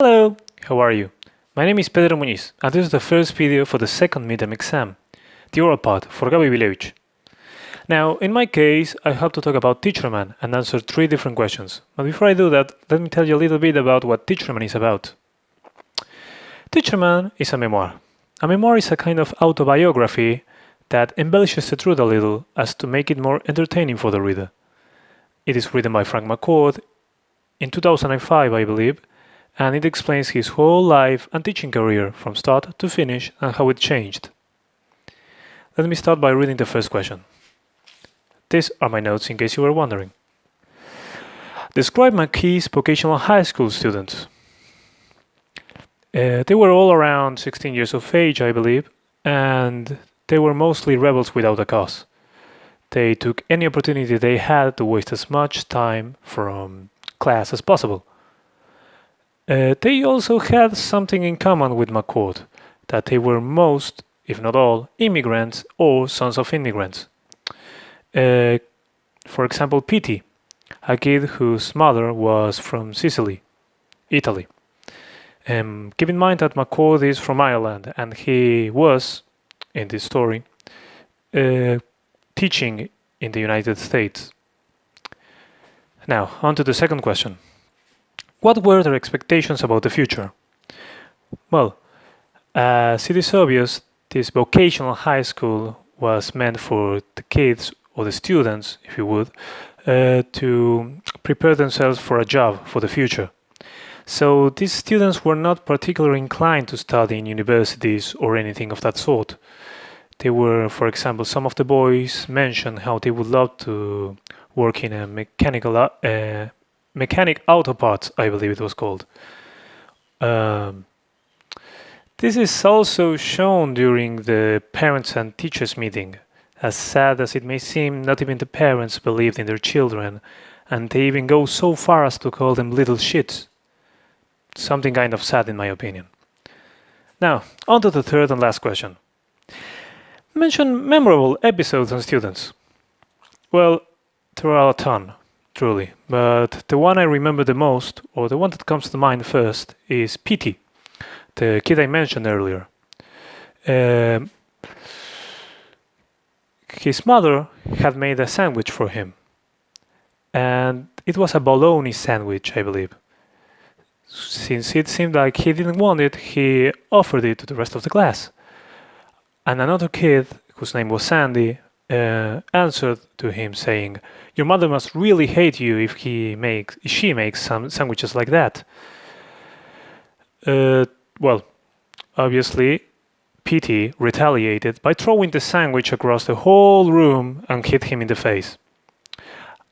Hello, how are you? My name is Pedro Muñiz, and this is the first video for the second midterm exam, the oral part for Gabi Vilevich. Now, in my case, I have to talk about Teacherman and answer 3 different questions. But before I do that, let me tell you a little bit about what Teacherman is about. Teacherman is a memoir. A memoir is a kind of autobiography that embellishes the truth a little as to make it more entertaining for the reader. It is written by Frank McCourt in 2005, I believe, and it explains his whole life and teaching career from start to finish and how it changed. Let me start by reading the first question. These are my notes in case you were wondering. Describe McKee's vocational high school students. They were all around 16 years of age, I believe, and they were mostly rebels without a cause. They took any opportunity they had to waste as much time from class as possible. They also had something in common with McCourt, that they were most, if not all, immigrants or sons of immigrants. For example, Petey, a kid whose mother was from Sicily, Italy. Keep in mind that McCourt is from Ireland, and he was, in this story, teaching in the United States. Now, on to the second question. What were their expectations about the future? Well, as it is obvious, this vocational high school was meant for the kids, or the students, if you would, to prepare themselves for a job for the future. So these students were not particularly inclined to study in universities or anything of that sort. They were, for example, some of the boys mentioned how they would love to work in a mechanic auto parts, I believe it was called. This is also shown during the parents and teachers meeting. As sad as it may seem, not even the parents believed in their children, and they even go so far as to call them little shits. Something kind of sad in my opinion. Now, on to the third and last question. Mention memorable episodes on students. Well, there are a ton, truly, but the one I remember the most, or the one that comes to mind first, is Petey, the kid I mentioned earlier. His mother had made a sandwich for him, and it was a bologna sandwich, I believe. Since it seemed like he didn't want it, he offered it to the rest of the class. And another kid, whose name was Sandy, answered to him saying, "Your mother must really hate you if she makes some sandwiches like that." Well, obviously, Petey retaliated by throwing the sandwich across the whole room and hit him in the face.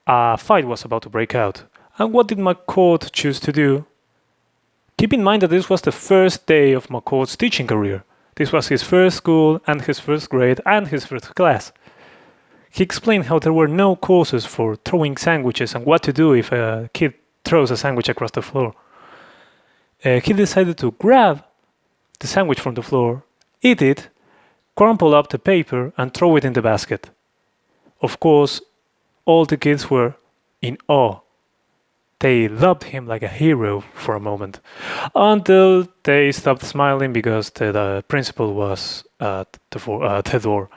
A fight was about to break out, and what did McCourt choose to do? Keep in mind that this was the first day of McCourt's teaching career. This was his first school and his first grade and his first class. He explained how there were no courses for throwing sandwiches and what to do if a kid throws a sandwich across the floor. He decided to grab the sandwich from the floor, eat it, crumple up the paper, and throw it in the basket. Of course, all the kids were in awe. They loved him like a hero for a moment, until they stopped smiling because the principal was at the door.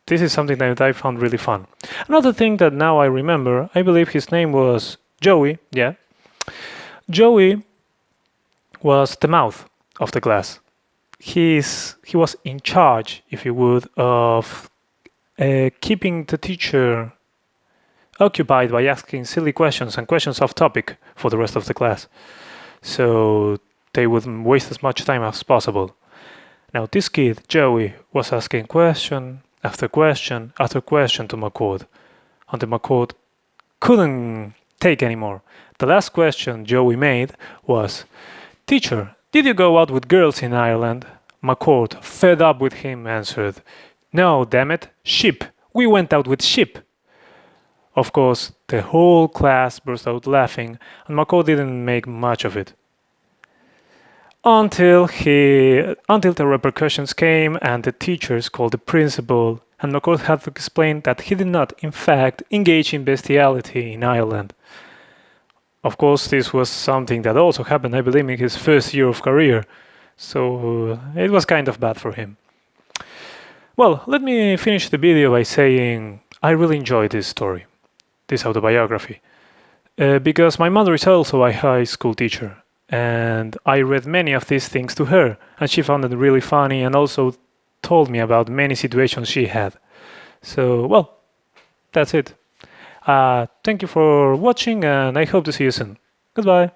This is something that I found really fun. Another thing that now I remember, I believe his name was Joey, yeah. Joey was the mouth of the class. He was in charge, if you would, of keeping the teacher occupied by asking silly questions and questions off topic for the rest of the class, so they wouldn't waste as much time as possible. Now this kid, Joey, was asking question after question after question to McCourt, until McCourt couldn't take anymore. The last question Joey made was, "Teacher, did you go out with girls in Ireland?" McCourt, fed up with him, answered, "No, damn it, ship. We went out with ship." Of course, the whole class burst out laughing, and McCourt didn't make much of it. Until the repercussions came and the teachers called the principal, and McCourt had to explain that he did not, in fact, engage in bestiality in Ireland. Of course, this was something that also happened, I believe, in his first year of career. So it was kind of bad for him. Well, let me finish the video by saying I really enjoyed this story, this autobiography, because my mother is also a high school teacher, and I read many of these things to her, and she found it really funny and also told me about many situations she had. So, well, that's it. Thank you for watching, and I hope to see you soon. Goodbye.